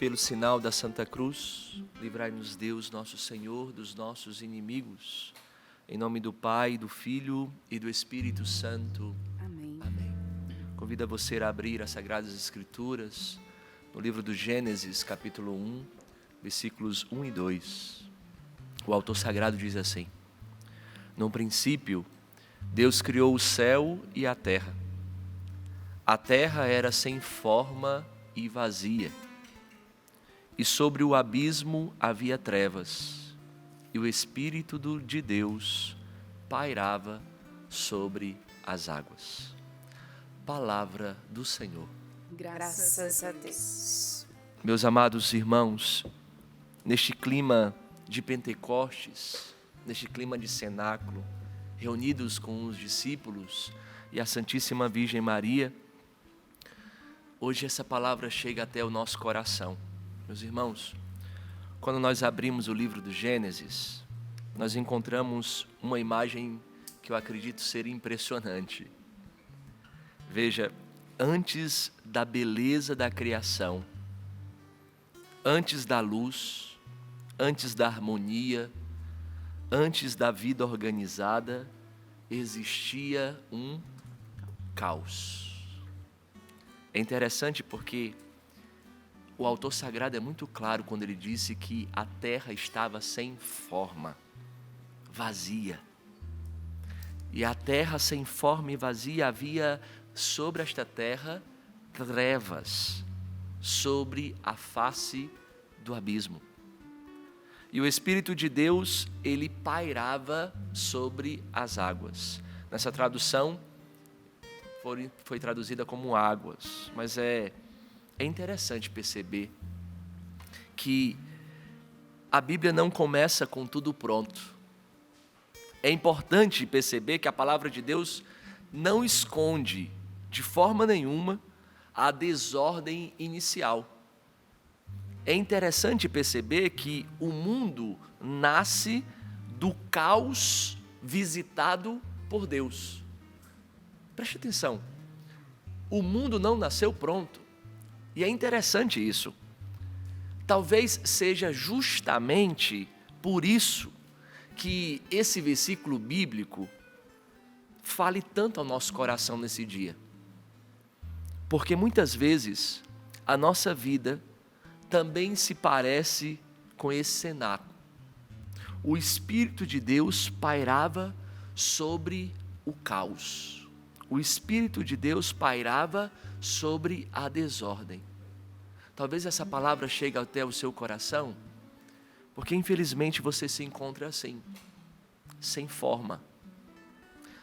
Pelo sinal da Santa Cruz, livrai-nos Deus, nosso Senhor, dos nossos inimigos. Em nome do Pai, do Filho e do Espírito Santo. Amém. Amém. Convido você a abrir as Sagradas Escrituras no livro do Gênesis, capítulo 1, versículos 1 e 2. O autor sagrado diz assim: No princípio, Deus criou o céu e a terra. A terra era sem forma e vazia, e sobre o abismo havia trevas, e o Espírito de Deus pairava sobre as águas. Palavra do Senhor. Graças a Deus. Meus amados irmãos, neste clima de Pentecostes, neste clima de cenáculo, reunidos com os discípulos e a Santíssima Virgem Maria, hoje essa palavra chega até o nosso coração. Meus irmãos, quando nós abrimos o livro do Gênesis, nós encontramos uma imagem que eu acredito ser impressionante. Veja, antes da beleza da criação, antes da luz, antes da harmonia, antes da vida organizada, existia um caos. É interessante porque o autor sagrado é muito claro quando ele disse que a terra estava sem forma, vazia. E a terra sem forma e vazia, havia sobre esta terra trevas, sobre a face do abismo. E o Espírito de Deus, ele pairava sobre as águas. Nessa tradução, foi traduzida como águas, mas é interessante perceber que a Bíblia não começa com tudo pronto. É importante perceber que a palavra de Deus não esconde de forma nenhuma a desordem inicial. É interessante perceber que o mundo nasce do caos visitado por Deus. Preste atenção, o mundo não nasceu pronto. E é interessante isso. Talvez seja justamente por isso que esse versículo bíblico fale tanto ao nosso coração nesse dia. Porque muitas vezes a nossa vida também se parece com esse cenáculo. O Espírito de Deus pairava sobre o caos. O Espírito de Deus pairava sobre a desordem. Talvez essa palavra chegue até o seu coração, porque infelizmente você se encontra assim, sem forma.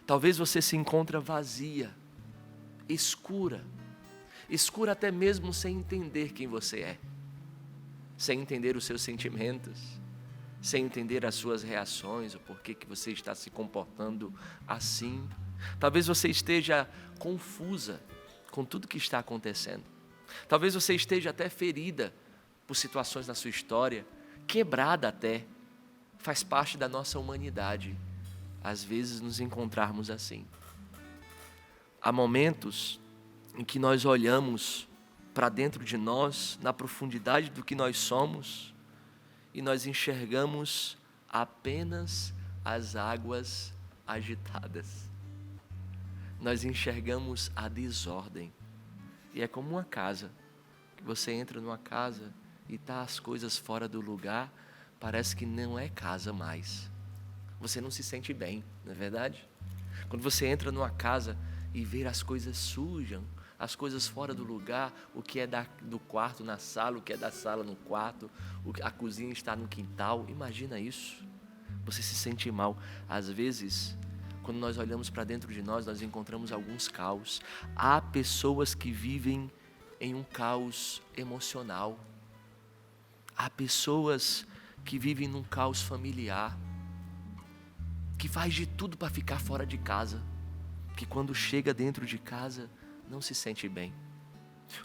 Talvez você se encontre vazia, escura até mesmo sem entender quem você é, sem entender os seus sentimentos, sem entender as suas reações, o porquê que você está se comportando assim. Talvez você esteja confusa com tudo que está acontecendo. Talvez você esteja até ferida por situações na sua história, quebrada até. Faz parte da nossa humanidade, às vezes, nos encontrarmos assim. Há momentos em que nós olhamos para dentro de nós, na profundidade do que nós somos, e nós enxergamos apenas as águas agitadas. Nós enxergamos a desordem. E é como uma casa, que você entra numa casa e está as coisas fora do lugar, parece que não é casa mais. Você não se sente bem, não é verdade? Quando você entra numa casa e vê as coisas sujas, as coisas fora do lugar, o que é do quarto na sala, o que é da sala no quarto, a cozinha está no quintal, imagina isso. Você se sente mal. Às vezes, quando nós olhamos para dentro de nós, nós encontramos alguns caos. Há pessoas que vivem em um caos emocional. Há pessoas que vivem num caos familiar, que faz de tudo para ficar fora de casa, que quando chega dentro de casa, não se sente bem.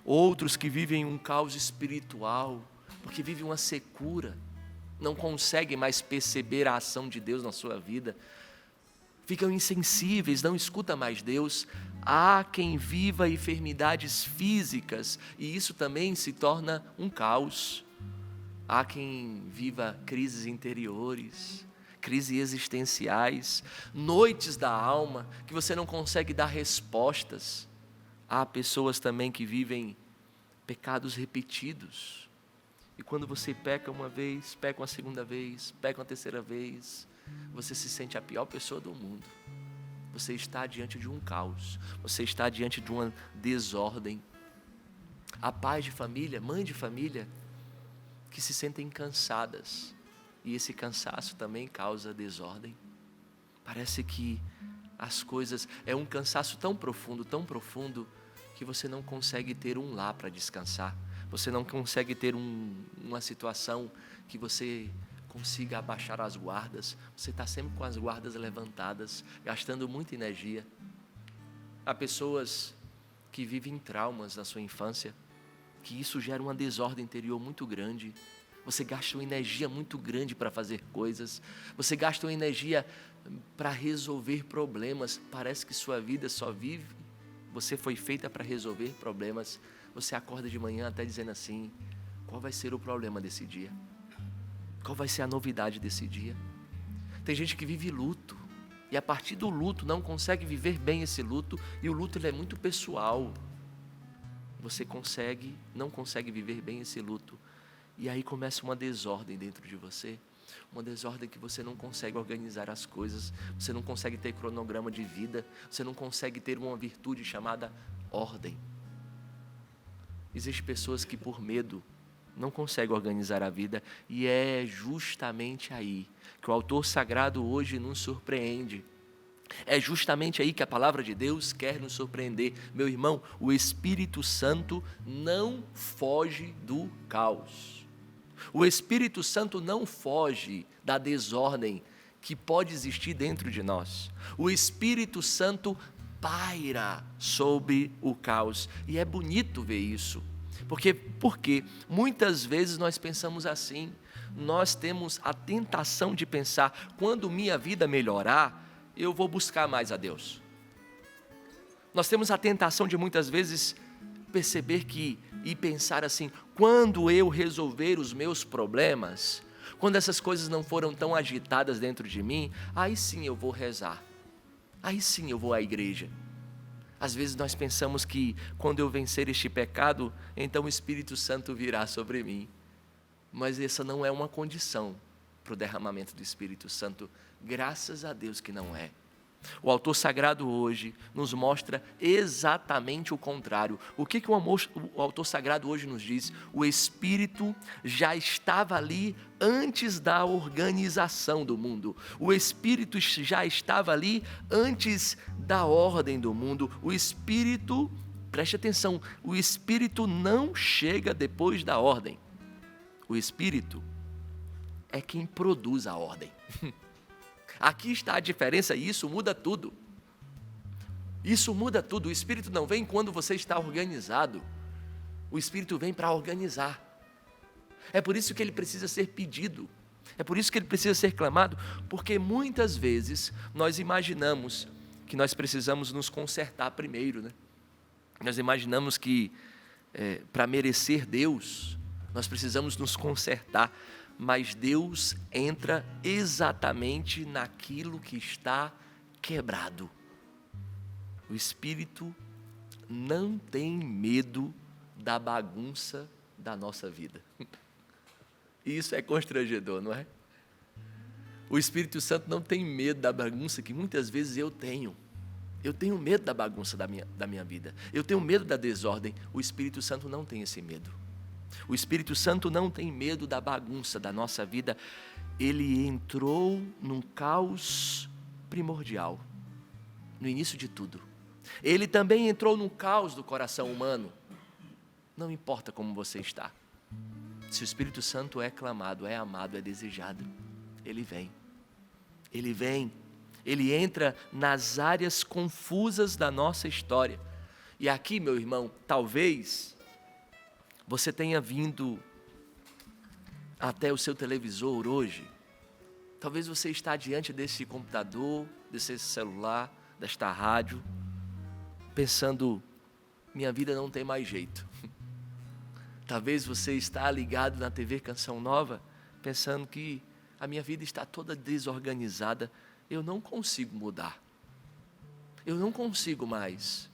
Outros que vivem um caos espiritual, porque vivem uma secura, não conseguem mais perceber a ação de Deus na sua vida, ficam insensíveis, não escutam mais Deus. Há quem viva enfermidades físicas e isso também se torna um caos. Há quem viva crises interiores, crises existenciais, noites da alma que você não consegue dar respostas. Há pessoas também que vivem pecados repetidos. E quando você peca uma vez, peca uma segunda vez, peca uma terceira vez, você se sente a pior pessoa do mundo. Você está diante de um caos, você está diante de uma desordem. Há pais de família, mãe de família, que se sentem cansadas. E esse cansaço também causa desordem. Parece que as coisas, é um cansaço tão profundo, que você não consegue ter um lar para descansar. Você não consegue ter uma situação que você consiga abaixar as guardas. Você está sempre com as guardas levantadas, gastando muita energia. Há pessoas que vivem traumas na sua infância, que isso gera uma desordem interior muito grande. Você gasta uma energia muito grande para fazer coisas. Você gasta uma energia para resolver problemas. Parece que sua vida só vive. Você foi feita para resolver problemas. Você acorda de manhã até dizendo assim: qual vai ser o problema desse dia? Qual vai ser a novidade desse dia? Tem gente que vive luto. E a partir do luto não consegue viver bem esse luto. E o luto ele é muito pessoal. Você não consegue viver bem esse luto. E aí começa uma desordem dentro de você. Uma desordem que você não consegue organizar as coisas. Você não consegue ter cronograma de vida. Você não consegue ter uma virtude chamada ordem. Existem pessoas que por medo não conseguem organizar a vida. E é justamente aí que o autor sagrado hoje nos surpreende. É justamente aí que a palavra de Deus quer nos surpreender. Meu irmão, o Espírito Santo não foge do caos. O Espírito Santo não foge da desordem que pode existir dentro de nós. O Espírito Santo paira sobre o caos. E é bonito ver isso. Porque muitas vezes nós pensamos assim. Nós temos a tentação de pensar: quando minha vida melhorar, eu vou buscar mais a Deus. Nós temos a tentação de muitas vezes perceber e pensar assim: quando eu resolver os meus problemas, quando essas coisas não foram tão agitadas dentro de mim, aí sim eu vou rezar, aí sim eu vou à igreja. Às vezes nós pensamos que quando eu vencer este pecado, então o Espírito Santo virá sobre mim. Mas essa não é uma condição para o derramamento do Espírito Santo. Graças a Deus que não é. O autor sagrado hoje nos mostra exatamente o contrário. O que o autor sagrado hoje nos diz? O Espírito já estava ali antes da organização do mundo. O Espírito já estava ali antes da ordem do mundo. O Espírito, preste atenção, o Espírito não chega depois da ordem. O Espírito é quem produz a ordem. Aqui está a diferença e isso muda tudo. Isso muda tudo. O Espírito não vem quando você está organizado. O Espírito vem para organizar. É por isso que ele precisa ser pedido. É por isso que ele precisa ser clamado. Porque muitas vezes nós imaginamos que nós precisamos nos consertar primeiro, né? Nós imaginamos que para merecer Deus, nós precisamos nos consertar. Mas Deus entra exatamente naquilo que está quebrado. O Espírito não tem medo da bagunça da nossa vida. Isso é constrangedor, não é? O Espírito Santo não tem medo da bagunça que muitas vezes eu tenho. Eu tenho medo da bagunça da minha vida. Eu tenho medo da desordem. O Espírito Santo não tem esse medo. O Espírito Santo não tem medo da bagunça da nossa vida. Ele entrou num caos primordial, no início de tudo. Ele também entrou no caos do coração humano. Não importa como você está. Se o Espírito Santo é clamado, é amado, é desejado, ele vem. Ele vem. Ele entra nas áreas confusas da nossa história. E aqui, meu irmão, talvez você tenha vindo até o seu televisor hoje. Talvez você está diante desse computador, desse celular, desta rádio. pensando, minha vida não tem mais jeito. Talvez você está ligado na TV Canção Nova, pensando que a minha vida está toda desorganizada, eu não consigo mudar. Eu não consigo mais.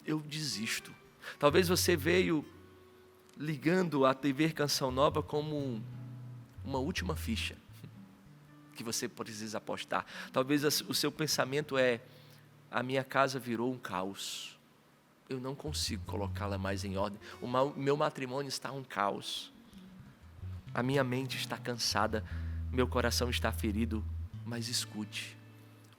Eu desisto. Talvez você veio ligando a TV Canção Nova como uma última ficha que você precisa apostar. Talvez o seu pensamento é: a minha casa virou um caos. Eu não consigo colocá-la mais em ordem. O meu matrimônio está um caos. A minha mente está cansada. Meu coração está ferido. Mas escute,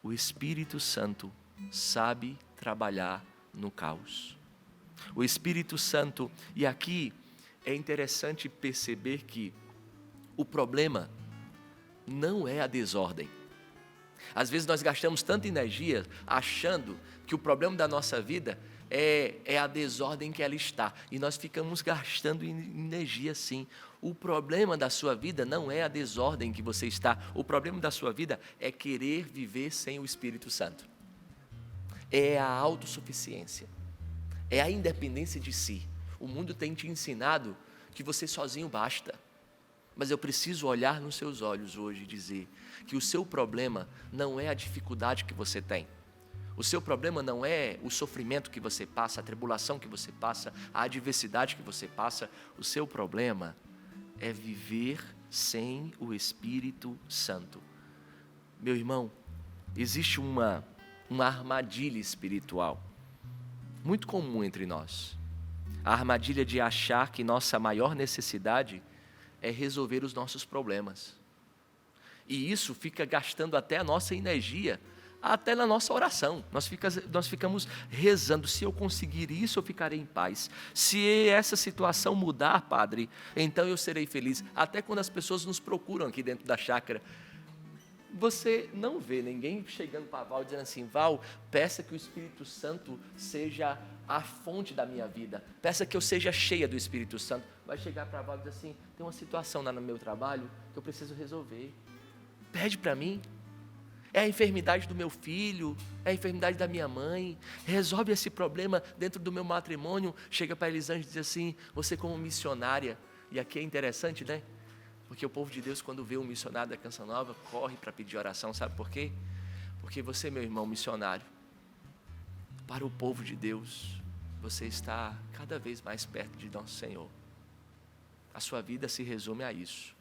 o Espírito Santo sabe trabalhar no caos. O Espírito Santo, e aqui é interessante perceber que o problema não é a desordem. Às vezes nós gastamos tanta energia achando que o problema da nossa vida é a desordem que ela está. E nós ficamos gastando energia sim. O problema da sua vida não é a desordem que você está. O problema da sua vida é querer viver sem o Espírito Santo. É a autossuficiência. É a independência de si. O mundo tem te ensinado que você sozinho basta. Mas eu preciso olhar nos seus olhos hoje e dizer que o seu problema não é a dificuldade que você tem. O seu problema não é o sofrimento que você passa, a tribulação que você passa, a adversidade que você passa. O seu problema é viver sem o Espírito Santo. Meu irmão, existe uma armadilha espiritual muito comum entre nós. A armadilha de achar que nossa maior necessidade é resolver os nossos problemas. E isso fica gastando até a nossa energia, até na nossa oração. Nós ficamos rezando: se eu conseguir isso, eu ficarei em paz. Se essa situação mudar, Padre, então eu serei feliz. Até quando as pessoas nos procuram aqui dentro da chácara, você não vê ninguém chegando para Val dizendo assim: Val, peça que o Espírito Santo seja a fonte da minha vida, peça que eu seja cheia do Espírito Santo. Vai chegar para Val e dizer assim: tem uma situação lá no meu trabalho que eu preciso resolver, pede para mim. É a enfermidade do meu filho, é a enfermidade da minha mãe, resolve esse problema dentro do meu matrimônio. Chega para Elisângela e diz assim: você como missionária. E aqui é interessante, né? Porque o povo de Deus, quando vê um missionário da Canção Nova, corre para pedir oração. Sabe por quê? Porque você, meu irmão missionário, para o povo de Deus, você está cada vez mais perto de nosso Senhor. A sua vida se resume a isso,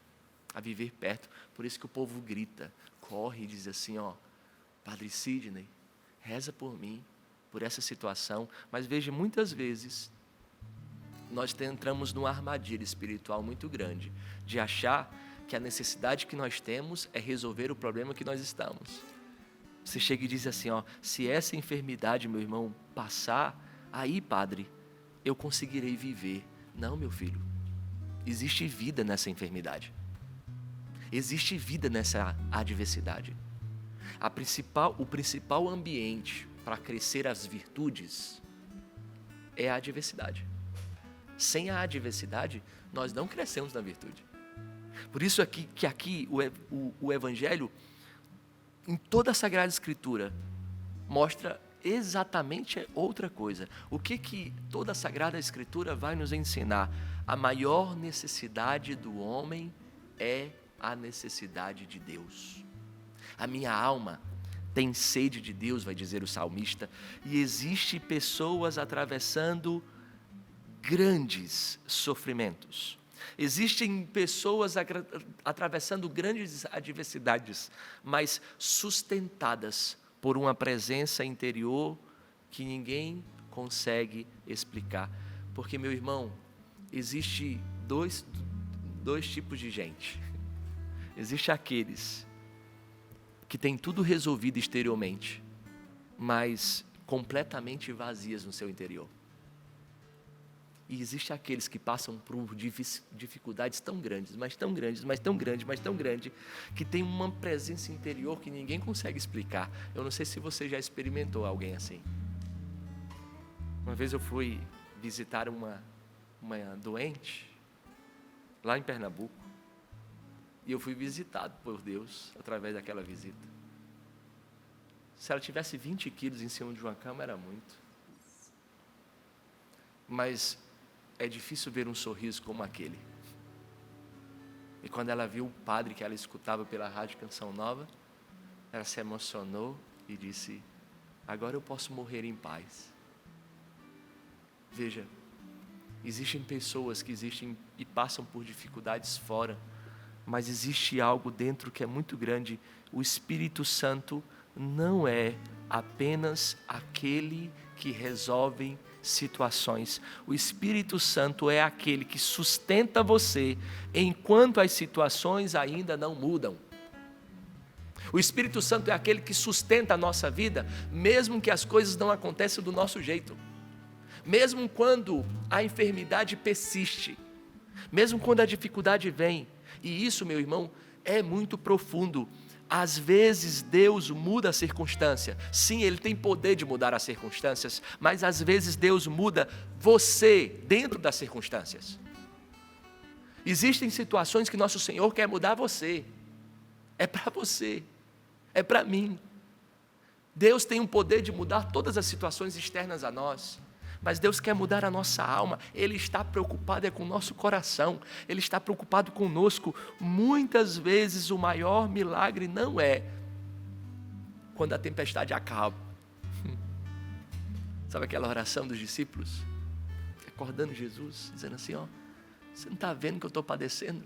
a viver perto. Por isso que o povo grita, corre e diz assim: ó, Padre Sidney, reza por mim, por essa situação. Mas veja, muitas vezes nós entramos numa armadilha espiritual muito grande, de achar que a necessidade que nós temos é resolver o problema que nós estamos. Você chega e diz assim: ó, se essa enfermidade, meu irmão, passar, aí, Padre, eu conseguirei viver. Não, meu filho, existe vida nessa enfermidade. Existe vida nessa adversidade. O principal ambiente para crescer as virtudes é a adversidade. Sem a adversidade, nós não crescemos na virtude. Por isso que aqui o Evangelho, em toda a Sagrada Escritura, mostra exatamente outra coisa. O que toda a Sagrada Escritura vai nos ensinar? A maior necessidade do homem é a necessidade de Deus. A minha alma tem sede de Deus, vai dizer o salmista, e existe pessoas atravessando grandes sofrimentos. Existem pessoas atravessando grandes adversidades, mas sustentadas por uma presença interior que ninguém consegue explicar. Porque, meu irmão, existe dois tipos de gente. Existe aqueles que têm tudo resolvido exteriormente, mas completamente vazias no seu interior. E existe aqueles que passam por dificuldades tão grandes, mas tão grandes, mas tão grandes, mas tão grandes, que tem uma presença interior que ninguém consegue explicar. Eu não sei se você já experimentou alguém assim. Uma vez eu fui visitar uma doente lá em Pernambuco, e eu fui visitado por Deus através daquela visita. Se ela tivesse 20 quilos em cima de uma cama, era muito. mas é difícil ver um sorriso como aquele. E quando ela viu o padre que ela escutava pela rádio Canção Nova, ela se emocionou e disse: agora eu posso morrer em paz. Veja, existem pessoas que existem e passam por dificuldades fora, mas existe algo dentro que é muito grande. O Espírito Santo não é apenas aquele que resolve situações. O Espírito Santo é aquele que sustenta você enquanto as situações ainda não mudam. O Espírito Santo é aquele que sustenta a nossa vida, mesmo que as coisas não aconteçam do nosso jeito. Mesmo quando a enfermidade persiste, mesmo quando a dificuldade vem. E isso, meu irmão, é muito profundo. Às vezes Deus muda a circunstância. Sim, Ele tem poder de mudar as circunstâncias, mas às vezes Deus muda você dentro das circunstâncias. Existem situações que nosso Senhor quer mudar você. É para você, é para mim. Deus tem um poder de mudar todas as situações externas a nós. Mas Deus quer mudar a nossa alma. Ele está preocupado com o nosso coração. Ele está preocupado conosco. Muitas vezes o maior milagre não é quando a tempestade acaba. Sabe aquela oração dos discípulos? Acordando Jesus, dizendo assim, ó, você não está vendo que eu estou padecendo?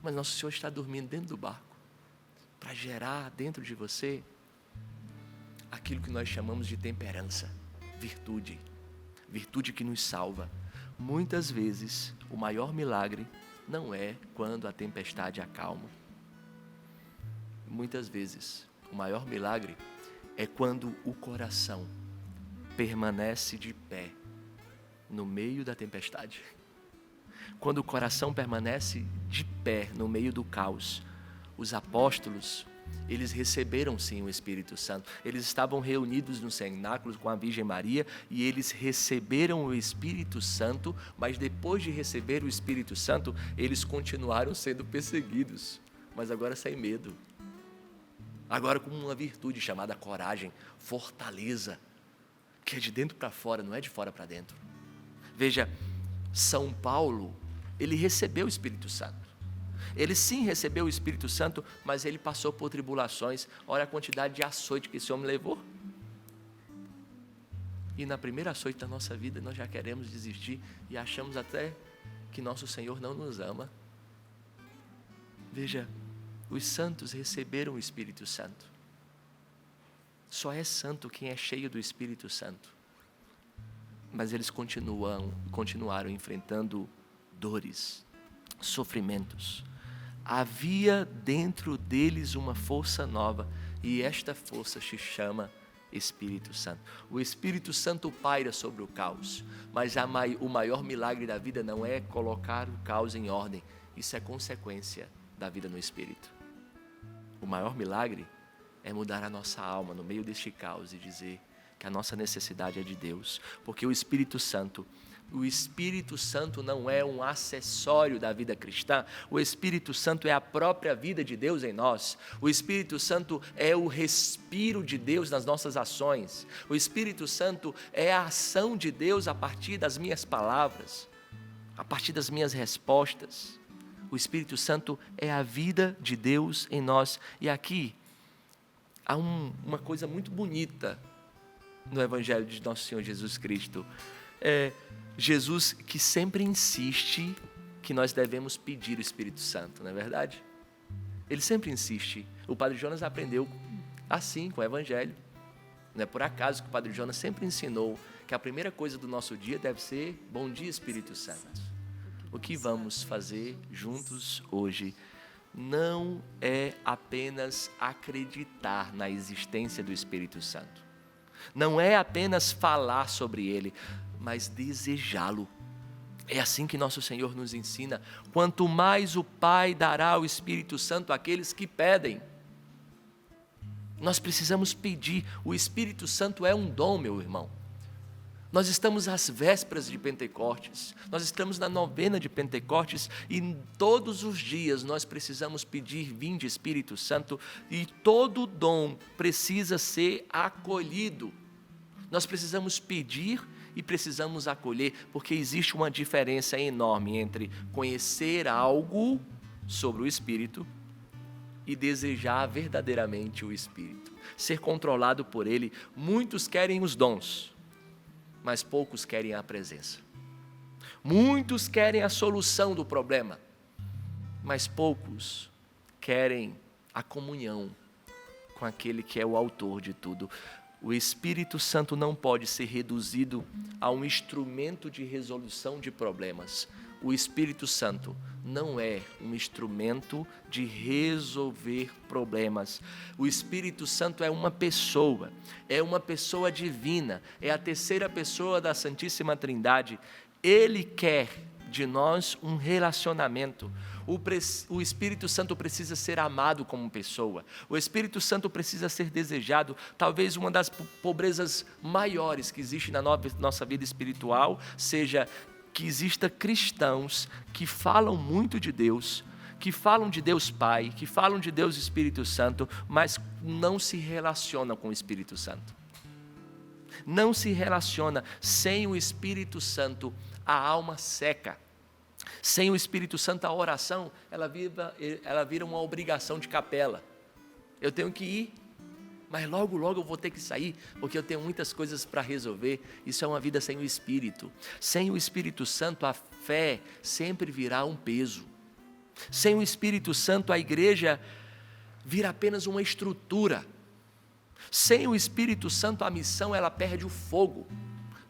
Mas nosso Senhor está dormindo dentro do barco, para gerar dentro de você aquilo que nós chamamos de temperança. Virtude que nos salva. Muitas vezes o maior milagre não é quando a tempestade acalma. Muitas vezes o maior milagre é quando o coração permanece de pé no meio da tempestade. Quando o coração permanece de pé no meio do caos. Os apóstolos, eles receberam sim o Espírito Santo. Eles estavam reunidos no cenáculo com a Virgem Maria e eles receberam o Espírito Santo, mas depois de receber o Espírito Santo, eles continuaram sendo perseguidos, mas agora sem medo. Agora com uma virtude chamada coragem, fortaleza, que é de dentro para fora, não é de fora para dentro. Veja, São Paulo, ele recebeu o Espírito Santo. Ele sim recebeu o Espírito Santo, mas ele passou por tribulações. Olha a quantidade de açoite que esse homem levou. E na primeira açoite da nossa vida, nós já queremos desistir e achamos até que nosso Senhor não nos ama. Veja, os santos receberam o Espírito Santo. Só é santo quem é cheio do Espírito Santo. Mas eles continuaram enfrentando dores, sofrimentos. Havia dentro deles uma força nova, e esta força se chama Espírito Santo. O Espírito Santo paira sobre o caos, mas o maior milagre da vida não é colocar o caos em ordem, isso é consequência da vida no Espírito. O maior milagre é mudar a nossa alma no meio deste caos e dizer que a nossa necessidade é de Deus, porque o Espírito Santo não é um acessório da vida cristã. O Espírito Santo é a própria vida de Deus em nós. O Espírito Santo é o respiro de Deus nas nossas ações. O Espírito Santo é a ação de Deus a partir das minhas palavras, a partir das minhas respostas. O Espírito Santo é a vida de Deus em nós. E aqui há uma coisa muito bonita no Evangelho de nosso Senhor Jesus Cristo. Jesus que sempre insiste que nós devemos pedir o Espírito Santo, não é verdade? Ele sempre insiste. O Padre Jonas aprendeu assim com o Evangelho. Não é por acaso que o Padre Jonas sempre ensinou que a primeira coisa do nosso dia deve ser bom dia, Espírito Santo. O que vamos fazer juntos hoje não é apenas acreditar na existência do Espírito Santo. Não é apenas falar sobre ele, mas desejá-lo. É assim que nosso Senhor nos ensina. Quanto mais o Pai dará o Espírito Santo àqueles que pedem. Nós precisamos pedir. O Espírito Santo é um dom, meu irmão. Nós estamos às vésperas de Pentecostes. Nós estamos na novena de Pentecostes e todos os dias nós precisamos pedir: vinde Espírito Santo, e todo dom precisa ser acolhido. Nós precisamos pedir e precisamos acolher, porque existe uma diferença enorme entre conhecer algo sobre o Espírito e desejar verdadeiramente o Espírito, ser controlado por Ele. Muitos querem os dons, mas poucos querem a presença. Muitos querem a solução do problema, mas poucos querem a comunhão com aquele que é o autor de tudo. O Espírito Santo não pode ser reduzido a um instrumento de resolução de problemas. O Espírito Santo não é um instrumento de resolver problemas. O Espírito Santo é uma pessoa divina, é a terceira pessoa da Santíssima Trindade. Ele quer de nós um relacionamento. O Espírito Santo precisa ser amado como pessoa. O Espírito Santo precisa ser desejado. Talvez uma das pobrezas maiores que existe na nossa vida espiritual seja que exista cristãos que falam muito de Deus, que falam de Deus Pai, que falam de Deus Espírito Santo, mas não se relacionam com o Espírito Santo. Não se relaciona. Sem o Espírito Santo, a alma seca. Sem o Espírito Santo, a oração, ela vira uma obrigação de capela. Eu tenho que ir, mas logo eu vou ter que sair, porque eu tenho muitas coisas para resolver. Isso é uma vida sem o Espírito. Sem o Espírito Santo, a fé sempre virá um peso. Sem o Espírito Santo, a igreja vira apenas uma estrutura. Sem o Espírito Santo, a missão, ela perde o fogo,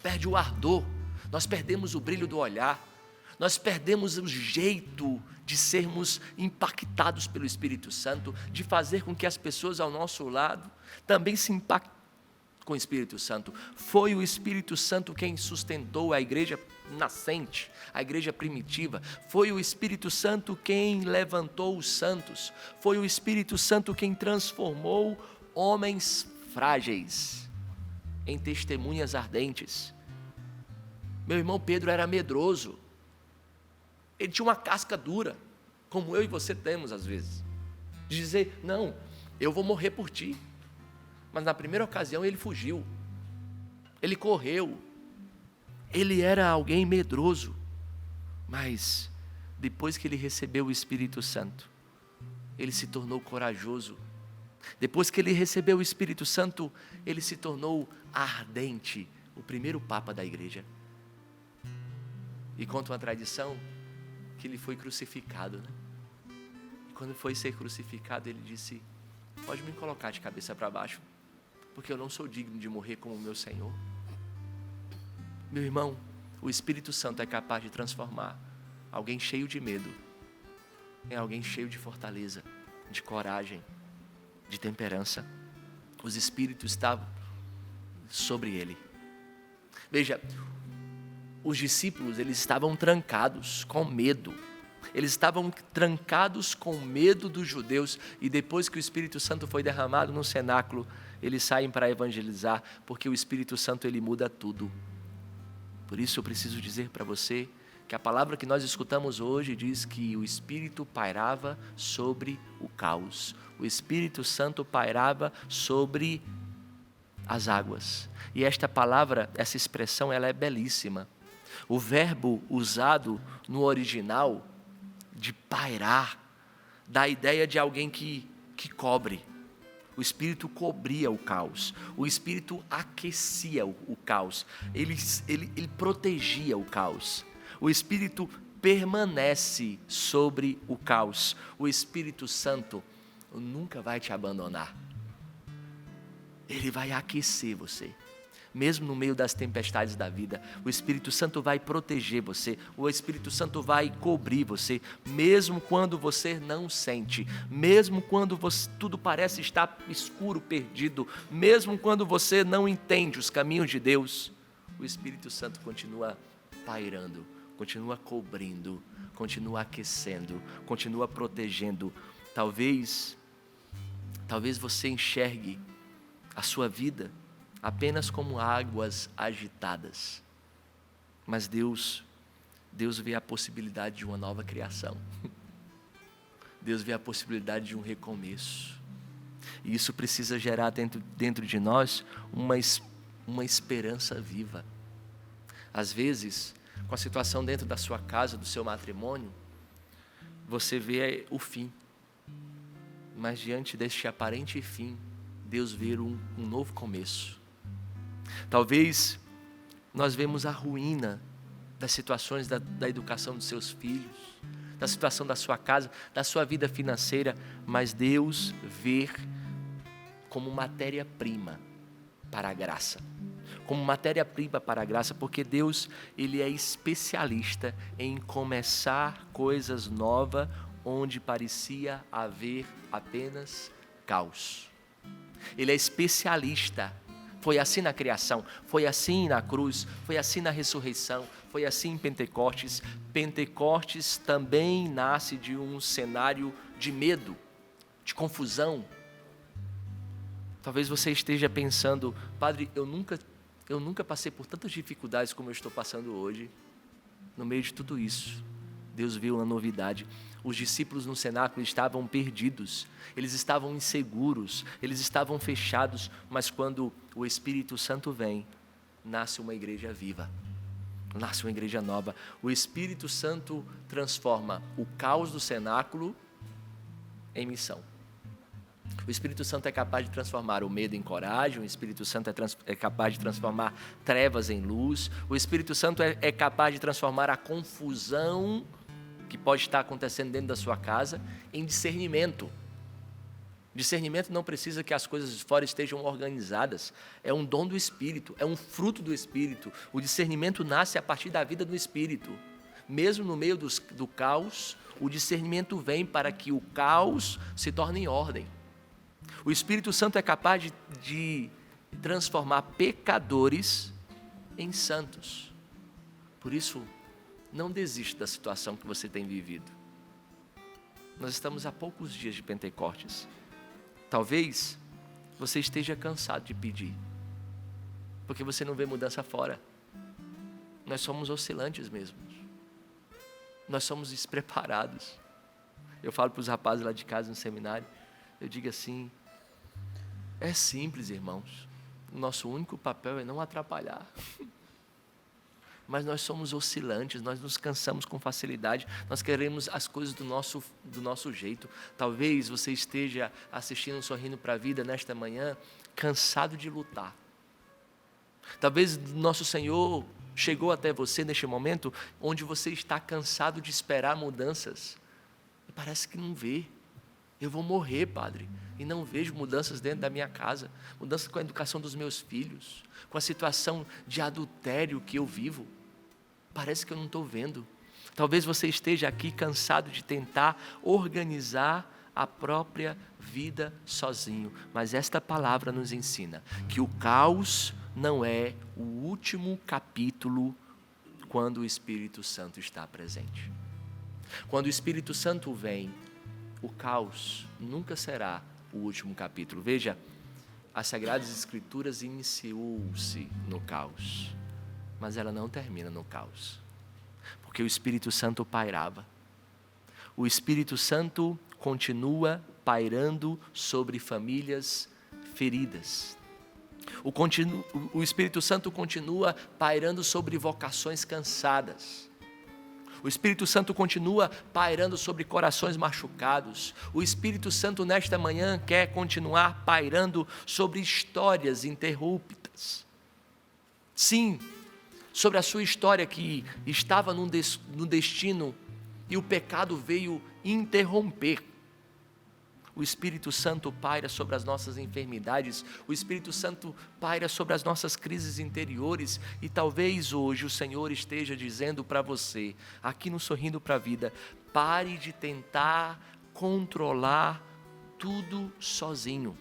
perde o ardor. Nós perdemos o brilho do olhar. Nós perdemos o jeito de sermos impactados pelo Espírito Santo, de fazer com que as pessoas ao nosso lado também se impactem com o Espírito Santo. Foi o Espírito Santo quem sustentou a igreja nascente, a igreja primitiva. Foi o Espírito Santo quem levantou os santos. Foi o Espírito Santo quem transformou homens frágeis em testemunhas ardentes. Meu irmão Pedro era medroso. Ele tinha uma casca dura, como eu e você temos às vezes, de dizer, não, eu vou morrer por ti. Mas na primeira ocasião ele fugiu, ele correu, ele era alguém medroso, mas depois que ele recebeu o Espírito Santo, ele se tornou corajoso. Depois que ele recebeu o Espírito Santo, ele se tornou ardente, o primeiro Papa da igreja. E conta uma tradição que ele foi crucificado, né? E quando foi ser crucificado, ele disse, pode me colocar de cabeça para baixo, porque eu não sou digno de morrer como o meu Senhor. Meu irmão, o Espírito Santo é capaz de transformar alguém cheio de medo em alguém cheio de fortaleza, de coragem, de temperança. Os Espíritos estavam sobre ele. Veja, os discípulos, eles estavam trancados com medo. Eles estavam trancados com medo dos judeus. E depois que o Espírito Santo foi derramado no cenáculo, eles saem para evangelizar, porque o Espírito Santo, ele muda tudo. Por isso eu preciso dizer para você que a palavra que nós escutamos hoje diz que o Espírito pairava sobre o caos. O Espírito Santo pairava sobre as águas. E esta palavra, essa expressão, ela é belíssima. O verbo usado no original, de pairar, dá a ideia de alguém que cobre. O Espírito cobria o caos. O Espírito aquecia o caos. Ele protegia o caos. O Espírito permanece sobre o caos. O Espírito Santo nunca vai te abandonar. Ele vai aquecer você. Mesmo no meio das tempestades da vida, o Espírito Santo vai proteger você, o Espírito Santo vai cobrir você, mesmo quando você não sente, mesmo quando tudo parece estar escuro, perdido, mesmo quando você não entende os caminhos de Deus, o Espírito Santo continua pairando, continua cobrindo, continua aquecendo, continua protegendo. Talvez você enxergue a sua vida apenas como águas agitadas. Mas Deus vê a possibilidade de uma nova criação. Deus vê a possibilidade de um recomeço. E isso precisa gerar dentro de nós uma esperança viva. Às vezes, com a situação dentro da sua casa, do seu matrimônio, você vê o fim. Mas diante deste aparente fim, Deus vê um novo começo. Talvez nós vemos a ruína das situações da educação dos seus filhos, da situação da sua casa, da sua vida financeira, mas Deus vê como matéria-prima para a graça. Como matéria-prima para a graça, porque Deus, Ele é especialista em começar coisas novas onde parecia haver apenas caos. Ele é especialista. Foi assim na criação, foi assim na cruz, foi assim na ressurreição, foi assim em Pentecostes. Pentecostes também nasce de um cenário de medo, de confusão. Talvez você esteja pensando, Padre, eu nunca passei por tantas dificuldades como eu estou passando hoje. No meio de tudo isso, Deus viu uma novidade. Os discípulos no cenáculo estavam perdidos, eles estavam inseguros, eles estavam fechados, mas quando o Espírito Santo vem, nasce uma igreja viva, nasce uma igreja nova. O Espírito Santo transforma o caos do cenáculo em missão. O Espírito Santo é capaz de transformar o medo em coragem, o Espírito Santo é capaz de transformar trevas em luz, o Espírito Santo é capaz de transformar a confusão que pode estar acontecendo dentro da sua casa em discernimento. Discernimento não precisa que as coisas de fora estejam organizadas, é um dom do Espírito, é um fruto do Espírito. O discernimento nasce a partir da vida do Espírito. Mesmo no meio do caos, o discernimento vem para que o caos se torne em ordem. O Espírito Santo é capaz de transformar pecadores em santos. Por isso, não desista da situação que você tem vivido. Nós estamos a poucos dias de Pentecostes. Talvez você esteja cansado de pedir, porque você não vê mudança fora. Nós somos oscilantes mesmo. Nós somos despreparados. Eu falo para os rapazes lá de casa no seminário, eu digo assim, é simples, irmãos. O nosso único papel é não atrapalhar. Mas nós somos oscilantes, nós nos cansamos com facilidade, nós queremos as coisas do nosso jeito. Talvez você esteja assistindo Sorrindo para a Vida nesta manhã, cansado de lutar. Talvez nosso Senhor chegou até você neste momento, onde você está cansado de esperar mudanças. E parece que não vê. Eu vou morrer, Padre, e não vejo mudanças dentro da minha casa, mudanças com a educação dos meus filhos, com a situação de adultério que eu vivo. Parece que eu não estou vendo. Talvez você esteja aqui cansado de tentar organizar a própria vida sozinho, mas esta palavra nos ensina que o caos não é o último capítulo quando o Espírito Santo está presente. Quando o Espírito Santo vem, o caos nunca será o último capítulo. Veja, as Sagradas Escrituras iniciou-se no caos, mas ela não termina no caos, porque o Espírito Santo pairava. O Espírito Santo continua pairando sobre famílias feridas. O Espírito Santo continua pairando sobre vocações cansadas. O Espírito Santo continua pairando sobre corações machucados. O Espírito Santo nesta manhã quer continuar pairando sobre histórias interruptas. Sim, sobre a sua história que estava no destino e o pecado veio interromper. O Espírito Santo paira sobre as nossas enfermidades, o Espírito Santo paira sobre as nossas crises interiores, e talvez hoje o Senhor esteja dizendo para você, aqui no Sorrindo para a Vida, pare de tentar controlar tudo sozinho.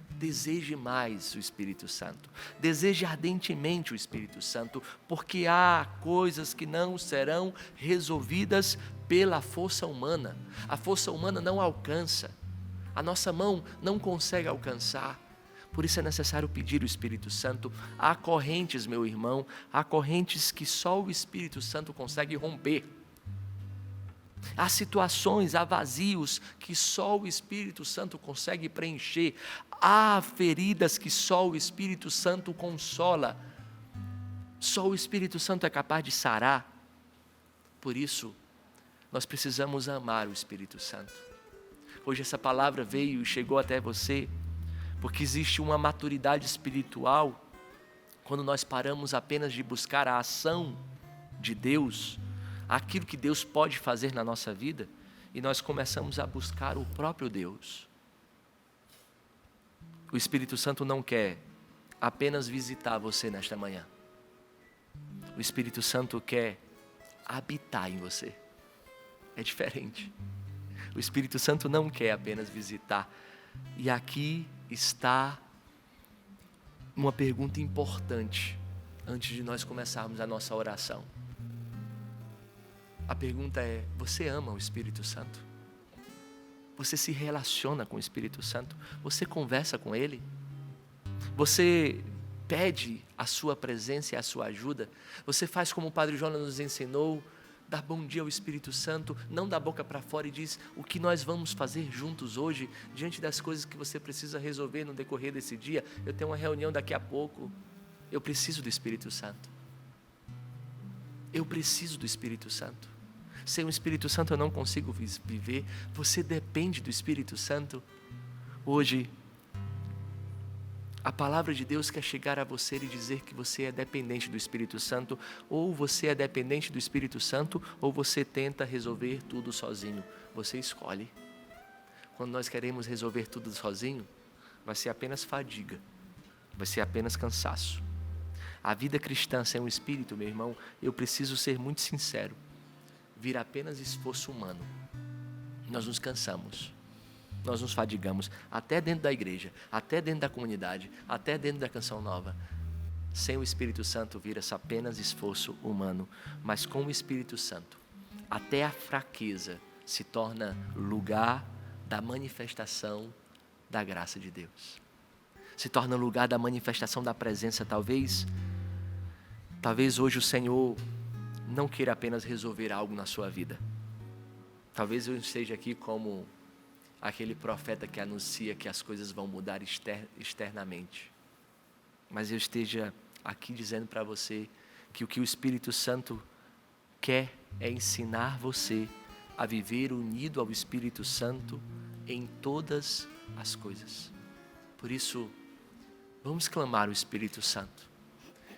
Deseje mais o Espírito Santo, deseje ardentemente o Espírito Santo, porque há coisas que não serão resolvidas pela força humana. A força humana não alcança, a nossa mão não consegue alcançar. Por isso é necessário pedir o Espírito Santo. Há correntes, meu irmão, há correntes que só o Espírito Santo consegue romper. Há situações, há vazios que só o Espírito Santo consegue preencher. Há feridas que só o Espírito Santo consola. Só o Espírito Santo é capaz de sarar. Por isso, nós precisamos amar o Espírito Santo. Hoje essa palavra veio e chegou até você, porque existe uma maturidade espiritual quando nós paramos apenas de buscar a ação de Deus, aquilo que Deus pode fazer na nossa vida, e nós começamos a buscar o próprio Deus. O Espírito Santo não quer apenas visitar você nesta manhã. O Espírito Santo quer habitar em você. É diferente. O Espírito Santo não quer apenas visitar. E aqui está uma pergunta importante antes de nós começarmos a nossa oração. A pergunta é: você ama o Espírito Santo? Você se relaciona com o Espírito Santo? Você conversa com Ele? Você pede a sua presença e a sua ajuda? Você faz como o Padre Jonas nos ensinou, dar bom dia ao Espírito Santo, não da boca para fora, e diz o que nós vamos fazer juntos hoje, diante das coisas que você precisa resolver no decorrer desse dia. Eu tenho uma reunião daqui a pouco, eu preciso do Espírito Santo. Eu preciso do Espírito Santo. Sem o Espírito Santo eu não consigo viver. Você depende do Espírito Santo. Hoje, a palavra de Deus quer chegar a você e dizer que você é dependente do Espírito Santo. Ou você é dependente do Espírito Santo, ou você tenta resolver tudo sozinho. Você escolhe. Quando nós queremos resolver tudo sozinho, vai ser apenas fadiga, vai ser apenas cansaço. A vida cristã sem o Espírito, meu irmão, eu preciso ser muito sincero, vira apenas esforço humano. Nós nos cansamos, nós nos fadigamos, até dentro da igreja, até dentro da comunidade, até dentro da Canção Nova. Sem o Espírito Santo vira apenas esforço humano, mas com o Espírito Santo, até a fraqueza se torna lugar da manifestação da graça de Deus. Se torna lugar da manifestação da presença. Talvez hoje o Senhor não queira apenas resolver algo na sua vida. Talvez eu esteja aqui como aquele profeta que anuncia que as coisas vão mudar externamente. Mas eu esteja aqui dizendo para você que o Espírito Santo quer é ensinar você a viver unido ao Espírito Santo em todas as coisas. Por isso, vamos clamar o Espírito Santo.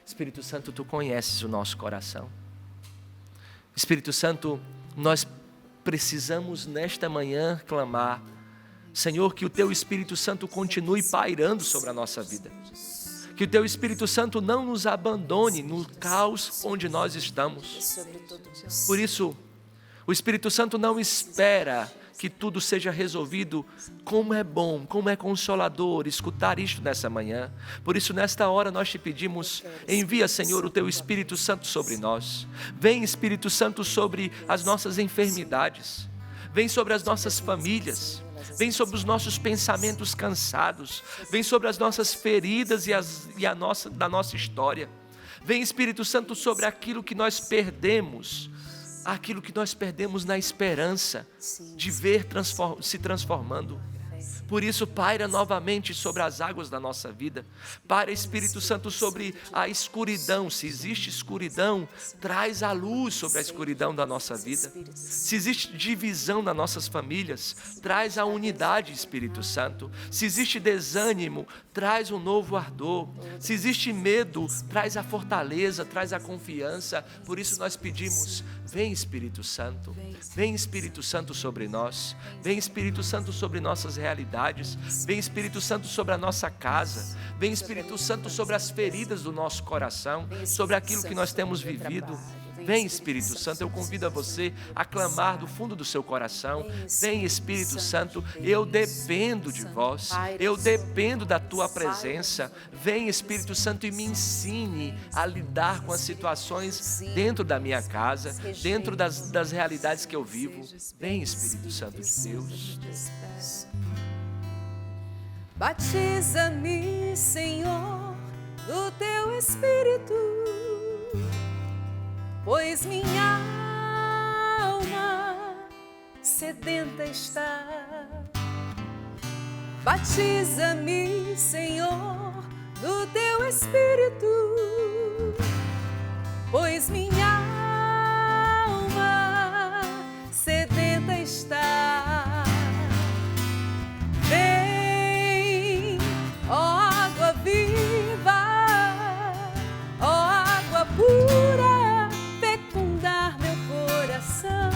Espírito Santo, tu conheces o nosso coração. Espírito Santo, nós precisamos nesta manhã clamar, Senhor, que o teu Espírito Santo continue pairando sobre a nossa vida. Que o teu Espírito Santo não nos abandone no caos onde nós estamos. Por isso, o Espírito Santo não espera que tudo seja resolvido. Como é bom, como é consolador escutar isto nessa manhã. Por isso, nesta hora, nós te pedimos, envia, Senhor, o teu Espírito Santo sobre nós. Vem, Espírito Santo, sobre as nossas enfermidades. Vem sobre as nossas famílias. Vem sobre os nossos pensamentos cansados. Vem sobre as nossas feridas da nossa história. Vem, Espírito Santo, sobre aquilo que nós perdemos. Aquilo que nós perdemos na esperança de ver se transformando. Por isso, paira novamente sobre as águas da nossa vida. Paira, Espírito Santo, sobre a escuridão. Se existe escuridão, traz a luz sobre a escuridão da nossa vida. Se existe divisão nas nossas famílias, traz a unidade, Espírito Santo. Se existe desânimo, traz um novo ardor. Se existe medo, traz a fortaleza, traz a confiança. Por isso nós pedimos, vem, Espírito Santo. Vem, Espírito Santo, sobre nós. Vem, Espírito Santo, sobre nossas realidades. Vem, Espírito Santo, sobre a nossa casa. Vem, Espírito Santo, sobre as feridas do nosso coração, sobre aquilo que nós temos vivido. Vem, Espírito Santo, eu convido a você a clamar do fundo do seu coração. Vem, Espírito Santo, eu dependo de vós, eu dependo da tua presença. Vem, Espírito Santo, e me ensine a lidar com as situações dentro da minha casa, dentro das realidades que eu vivo. Vem, Espírito Santo de Deus. Batiza-me, Senhor, do teu Espírito, pois minha alma sedenta está. Batiza-me, Senhor, no teu Espírito, pois minha alma sedenta está. Vem, ó água viva, ó água pura, fecundar meu coração.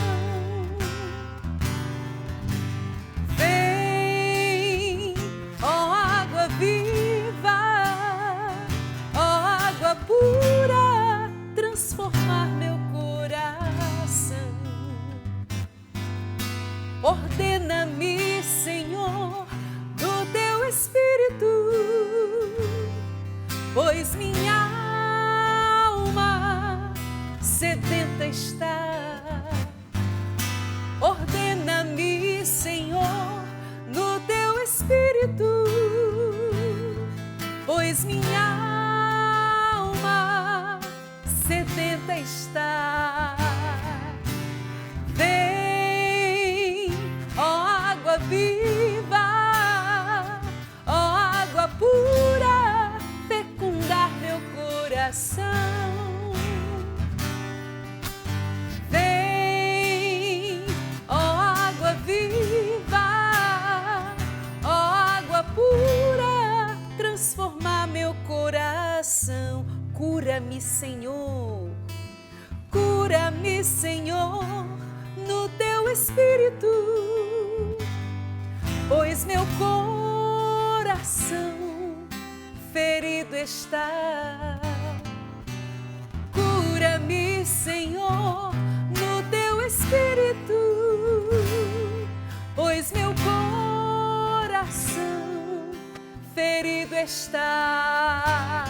Vem, ó água viva, ó água pura, transformar meu coração. Ordena-me, Senhor, do teu Espírito, pois minha alma sedenta está. Ordena-me, Senhor, no teu Espírito, pois minha alma sedenta está. Vem, ó água viva, ó água pura, fecundar meu coração. Vem, ó água viva, ó água pura, transformar meu coração. Cura-me, Senhor, cura-me, Senhor, no teu Espírito, pois meu coração ferido está. Cura-me, Senhor, no teu Espírito, pois meu coração ferido está.